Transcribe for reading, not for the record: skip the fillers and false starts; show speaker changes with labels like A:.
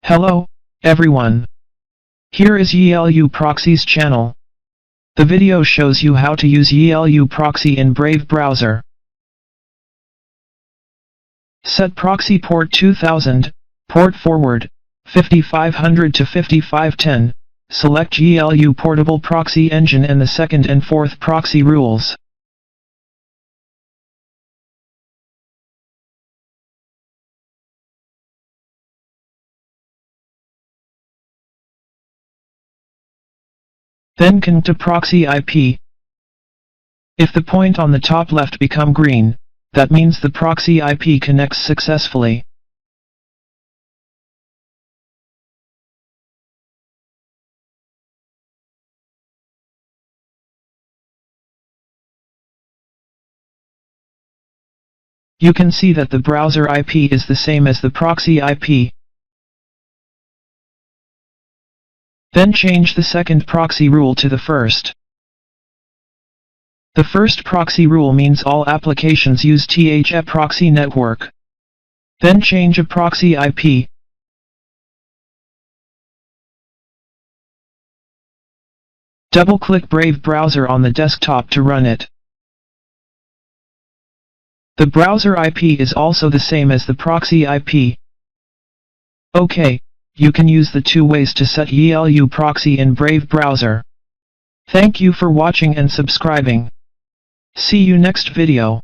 A: Hello, everyone. Here is YiLu Proxy's channel. The video shows you how to use YiLu Proxy in Brave browser. Set proxy port 2000, port forward, 5500 to 5510, select YiLu portable proxy engine and the second and fourth proxy rules. Then connect to proxy IP. If the point on the top left become green, that means the proxy IP connects successfully. You can see that the browser IP is the same as the proxy IP. Then change the second proxy rule to the first. The first proxy rule means all applications use a proxy network. Then change a proxy IP. Double-click Brave browser on the desktop to run it. The browser IP is also the same as the proxy IP. OK, you can use the two ways to set YiLu Proxy in Brave browser. Thank you for watching and subscribing. See you next video.